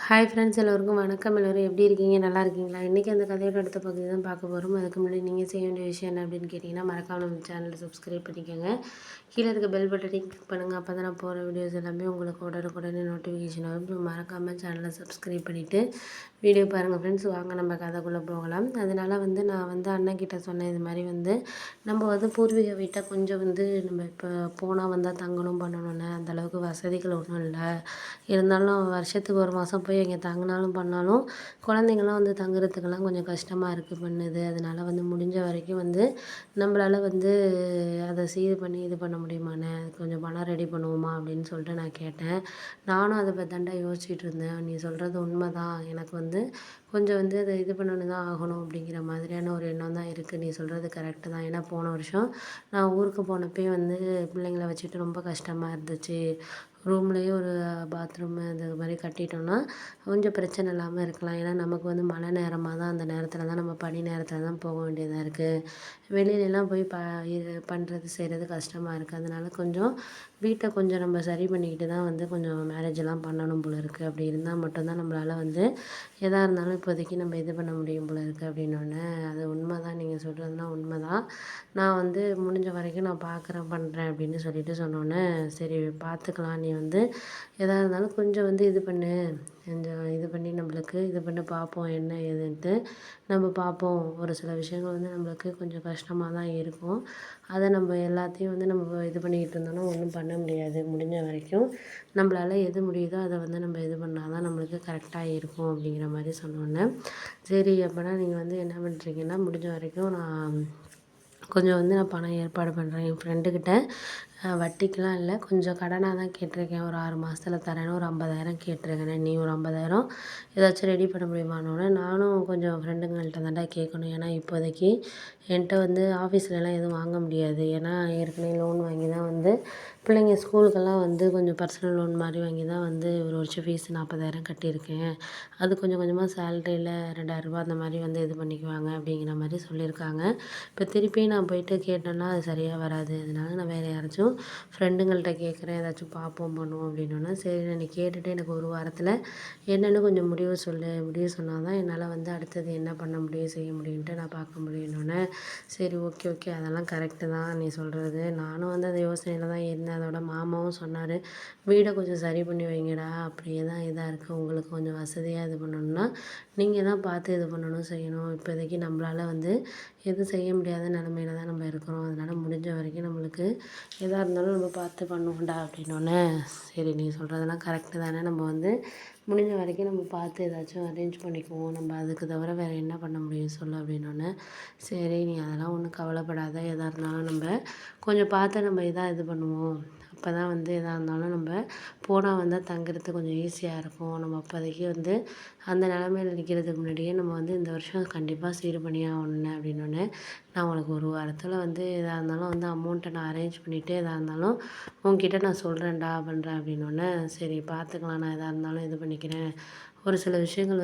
Hi friends, எல்லோருக்கும் வணக்கம். எல்லோரும் எப்படி இருக்கீங்க? நல்லா இருக்கீங்களா? இன்றைக்கி அந்த கதையோட அடுத்த பகுதி தான் பார்க்க போகிறோம். அதுக்கு முன்னாடி நீங்கள் செய்ய வேண்டிய விஷயம் என்ன அப்படின்னு கேட்டிங்கன்னா, மறக்காம நம்ம சேனலை சப்ஸ்கிரைப் பண்ணிக்கோங்க. கீழே இருக்க பெல் பட்டனையும் கிளிக் பண்ணுங்கள். அப்போ தான் நான் போகிற வீடியோஸ் எல்லாமே உங்களுக்கு உடனுக்குடனே நோட்டிஃபிகேஷன் வரும். மறக்காமல் சேனலை சப்ஸ்கிரைப் பண்ணிவிட்டு வீடியோ பாருங்கள் ஃப்ரெண்ட்ஸ். வாங்க நம்ம கதைக்குள்ளே போகலாம். அதனால் நான் அண்ணன்கிட்ட சொன்னேன், இது மாதிரி நம்ம பூர்வீக வீட்டை கொஞ்சம் நம்ம இப்போ போனால் வந்தால் தங்கணும் பண்ணணுன்னு அந்தளவுக்கு வசதிகள் ஒன்றும் இல்லை. இருந்தாலும் வருஷத்துக்கு ஒரு மாதம் போய் எங்கே தங்கினாலும் பண்ணாலும் குழந்தைங்களாம் தங்குறதுக்கெல்லாம் கொஞ்சம் கஷ்டமாக இருக்குது பண்ணுது. அதனால் முடிஞ்ச வரைக்கும் நம்மளால் அதை சீர் பண்ணி இது பண்ண முடியுமாண்ணே, கொஞ்சம் பணம் ரெடி பண்ணுவோமா அப்படின்னு சொல்லிட்டு நான் கேட்டேன். நானும் அதை பற்றி தாண்டா யோசிச்சுட்டு இருந்தேன். நீ சொல்கிறது உண்மை தான். எனக்கு கொஞ்சம் அதை இது பண்ணணும் தான் ஆகணும் அப்படிங்கிற மாதிரியான ஒரு எண்ணம் தான் இருக்குது. நீ சொல்கிறது கரெக்டு தான். ஏன்னா போன வருஷம் நான் ஊருக்கு போனப்பயே பிள்ளைங்கள வச்சுட்டு ரொம்ப கஷ்டமாக இருந்துச்சு. ரூம்லேயே ஒரு பாத்ரூமு அது மாதிரி கட்டிட்டோம்னா கொஞ்சம் பிரச்சனை இல்லாமல் இருக்கலாம். ஏன்னா நமக்கு மழை நேரமாக தான், அந்த நேரத்தில் தான் நம்ம பனி நேரத்தில் தான் போக வேண்டியதாக இருக்குது. வெளியிலலாம் போய் இது பண்ணுறது செய்கிறது கஷ்டமாக இருக்குது. அதனால கொஞ்சம் வீட்டை கொஞ்சம் நம்ம சரி பண்ணிக்கிட்டு தான் கொஞ்சம் மேரேஜெல்லாம் பண்ணணும் போல இருக்குது. அப்படி இருந்தால் மட்டும்தான் நம்மளால் எதாக இருந்தாலும் இப்போதைக்கு நம்ம இது பண்ண முடியும் போல இருக்குது அப்படின்னோடனே, அது உண்மை தான், நீங்கள் சொல்கிறதுலாம் உண்மை தான். நான் முடிஞ்ச வரைக்கும் நான் பார்க்குறேன் பண்ணுறேன் அப்படின்னு சொல்லிட்டு சொன்னோன்னே, சரி பார்த்துக்கலாம், நீ எதாக இருந்தாலும் கொஞ்சம் இது பண்ணு, கொஞ்சம் இது பண்ணி நம்மளுக்கு இது பண்ணி பார்ப்போம் என்ன ஏதுன்ட்டு நம்ம பார்ப்போம். ஒரு சில விஷயங்கள் நம்மளுக்கு கொஞ்சம் கஷ்டமாக தான் இருக்கும். அதை நம்ம எல்லாத்தையும் நம்ம இது பண்ணிக்கிட்டு இருந்தோம்னா ஒன்றும் பண்ண முடியாது. முடிஞ்ச வரைக்கும் நம்மளால் எது முடியுதோ அதை நம்ம இது பண்ணால் தான் நம்மளுக்கு கரெக்டாக இருக்கும் அப்படிங்கிற மாதிரி சொன்னோன்னே, சரி அப்போனா நீங்கள் என்ன பண்ணுறீங்கன்னா, முடிஞ்ச வரைக்கும் நான் கொஞ்சம் நான் பணம் ஏற்பாடு பண்ணுறேன். என் ஃப்ரெண்டுக்கிட்ட வட்டிக்கெலாம் இல்லை, கொஞ்சம் கடனாக தான் கேட்டிருக்கேன். ஒரு 6 மாதத்துல தரேன்னு ஒரு 50,000 கேட்டிருக்கேன். நீ ஒரு 50,000 ஏதாச்சும் ரெடி பண்ண முடியுமான்னோடனே, நானும் கொஞ்சம் ஃப்ரெண்டுங்கள்ட்ட தான்டா கேட்கணும். ஏன்னா இப்போதைக்கு என்கிட்ட ஆஃபீஸ்லலாம் எதுவும் வாங்க முடியாது. ஏன்னா ஏற்கனவே லோன் வாங்கி தான் பிள்ளைங்க ஸ்கூலுக்கெல்லாம் கொஞ்சம் பர்சனல் லோன் மாதிரி வாங்கி தான் ஒரு வருஷம் ஃபீஸ் 40,000 கட்டியிருக்கேன். அது கொஞ்சம் கொஞ்சமாக சேலரியில் 2,000 அந்த மாதிரி இது பண்ணிக்குவாங்க அப்படிங்கிற மாதிரி சொல்லியிருக்காங்க. இப்போ திருப்பியும் நான் போயிட்டு கேட்டேன்னா அது சரியாக வராது. அதனால நான் வேறு யாராச்சும் ஃப்ரெண்டுங்கள்ட்ட கேட்குறேன், ஏதாச்சும் பார்ப்போம் பண்ணுவோம் அப்படின்னோன்னா, சரி நீ கேட்டுட்டு எனக்கு ஒரு வாரத்தில் என்னென்னு கொஞ்சம் முடிவு சொல்லு. முடிவு சொன்னால் தான் என்னால் அடுத்தது என்ன பண்ண முடியும் செய்ய முடியும்ன்ட்டு நான் பார்க்க முடியும்னோடனே, சரி ஓகே ஓகே அதெல்லாம் கரெக்டு தான் நீ சொல்கிறது. நானும் அந்த யோசனையில் தான் இருந்தேன். அதோட மாமாவும் சொன்னார், வீடை கொஞ்சம் சரி பண்ணி வைங்கடா, அப்படியே தான் இதாக இருக்குது, உங்களுக்கு கொஞ்சம் வசதியாக இது பண்ணணும்னா நீங்கள் தான் பார்த்து இது பண்ணணும் செய்யணும். இப்போதைக்கு நம்மளால் எதுவும் செய்ய முடியாத நிலமையில தான் நம்ம இருக்கிறோம். அதனால் முடிஞ்ச வரைக்கும் நம்மளுக்கு எதாக இருந்தாலும் நம்ம பார்த்து பண்ணுவோம்டா அப்படின்னோடனே, சரி நீ சொல்கிறதெல்லாம் கரெக்டு தானே, நம்ம முடிஞ்ச வரைக்கும் நம்ம பார்த்து ஏதாச்சும் அரேஞ்ச் பண்ணிக்குவோம். நம்ம அதுக்கு தவிர வேறு என்ன பண்ண முடியும் சொல்லு அப்படின்னோடனே, சரி நீ அதெல்லாம் ஒன்றும் கவலைப்படாத, எதாக இருந்தாலும் நம்ம கொஞ்சம் பார்த்து நம்ம இதாக இது பண்ணுவோம். அப்போ தான் எதாக இருந்தாலும் நம்ம போனால் வந்தால் தங்குறதுக்கு கொஞ்சம் ஈஸியாக இருக்கும். நம்ம அப்போதைக்கு அந்த நிலமையில நிற்கிறதுக்கு முன்னாடியே நம்ம இந்த வருஷம் கண்டிப்பாக சீர் பண்ணி ஆகணுண்ணே அப்படின்னோடனே, நான் உனக்கு ஒரு வாரத்தில் எதாக இருந்தாலும் அமௌண்ட்டை நான் அரேஞ்ச் பண்ணிவிட்டு எதாக இருந்தாலும் உன்கிட்ட நான் சொல்கிறேன்டா பண்ணுறேன் அப்படின்னோடனே, சரி பார்த்துக்கலாம், நான் எதாக இருந்தாலும் இது பண்ணிக்கிறேன். ஒரு சில விஷயங்கள்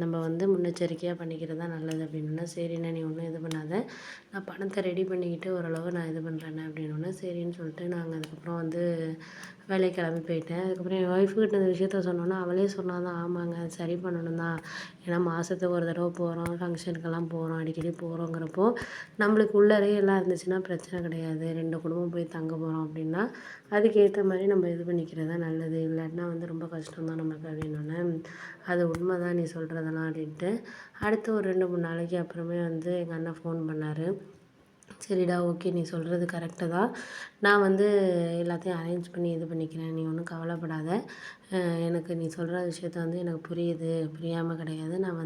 நம்ம முன்னெச்சரிக்கையாக பண்ணிக்கிறது தான் நல்லது அப்படின்னோடனே, சரிண்ணே நீ ஒன்றும் இது பண்ணாத, நான் பணத்தை ரெடி பண்ணிக்கிட்டு ஓரளவு நான் இது பண்ணுறேண்ணே அப்படின்னோடனே, சரின்னு சொல்லிட்டு நாங்கள் அதுக்கப்புறம் வேலைக்கு கிளம்பி போயிட்டேன். அதுக்கப்புறம் என் ஒய்ஃபுக்கிட்ட இந்த விஷயத்த சொன்னோன்னா, அவளே சொன்னா தான், ஆமாங்க அது சரி பண்ணணும் தான். ஏன்னா மாதத்துக்கு ஒரு தடவை போகிறோம், ஃபங்க்ஷனுக்கெல்லாம் போகிறோம், அடிக்கடி போகிறோங்கிறப்போ நம்மளுக்கு உள்ளாரே எல்லாம் இருந்துச்சுன்னா பிரச்சனை கிடையாது. 2 குடும்பம் போய் தங்க போகிறோம் அப்படின்னா அதுக்கேற்ற மாதிரி நம்ம இது பண்ணிக்கிறது தான் நல்லது. இல்லாட்டினா ரொம்ப கஷ்டம் தான் நமக்கு அப்படின்னோடனே, அது உண்மை தான் நீ சொல்கிறதெல்லாம் அப்படின்ட்டு. அடுத்து ஒரு 2, 3 நாளைக்கு அப்புறமே எங்கள் அண்ணன் ஃபோன் பண்ணார். சரிடா ஓகே, நீ சொல்கிறது கரெக்டு தான். நான் எல்லாத்தையும் அரேஞ்ச் பண்ணி இது பண்ணிக்கிறேன். நீ ஒன்றும் கவலைப்படாத. எனக்கு நீ சொல்கிற விஷயத்த எனக்கு புரியுது, புரியாமல் கிடையாது. நான்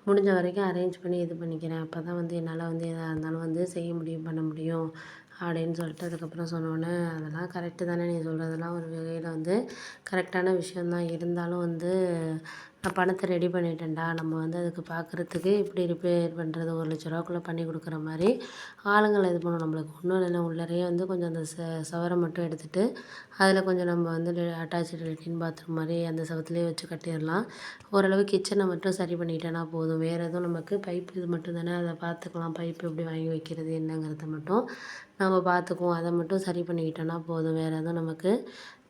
முடிஞ்ச வரைக்கும் அரேஞ்ச் பண்ணி இது பண்ணிக்கிறேன். அப்போ தான் என்னால் எதாக இருந்தாலும் செய்ய முடியும், பண்ண முடியும் அப்படின்னு சொல்லிட்டு அதுக்கப்புறம் சொன்னோன்னே, அதெல்லாம் கரெக்டு தானே, நீ சொல்கிறதெல்லாம் ஒரு வகையில் கரெக்டான விஷயம் தான். இருந்தாலும் நான் பணத்தை ரெடி பண்ணிட்டேன்டா. நம்ம அதுக்கு பார்க்குறதுக்கு எப்படி ரிப்பேர் பண்ணுறது, 1,00,000 பண்ணி கொடுக்குற மாதிரி ஆளுங்களை இது பண்ணணும். நம்மளுக்கு ஒன்றும் இல்லைன்னா உள்ளாரையே கொஞ்சம் அந்த சுவரை மட்டும் எடுத்துகிட்டு அதில் கொஞ்சம் நம்ம அட்டாச்சு லெட்டின் பாத்ரூம் மாதிரி அந்த செவத்துலேயே வச்சு கட்டிடலாம். ஓரளவு கிச்சனை மட்டும் சரி பண்ணிட்டேன்னா போதும். வேறு எதுவும் நமக்கு பைப் இது மட்டும் தானே, அதை பார்த்துக்கலாம். பைப் எப்படி வாங்கி வைக்கிறது என்னங்கிறத மட்டும் நம்ம பார்த்துக்குவோம். அதை மட்டும் சரி பண்ணிக்கிட்டோன்னா போதும். வேறு எதுவும் நமக்கு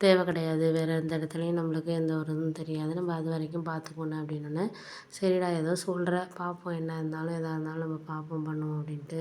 தேவை கிடையாது. வேறு எந்த இடத்துலையும் நம்மளுக்கு எந்த ஒரு இதுவும் தெரியாது. நம்ம அது வரைக்கும் பார்த்துக்கணும் அப்படின்னோன்னே, சரிடா ஏதோ சொல்கிற பார்ப்போம் என்ன இருந்தாலும் எதா இருந்தாலும் நம்ம பார்ப்போம் பண்ணுவோம் அப்படின்ட்டு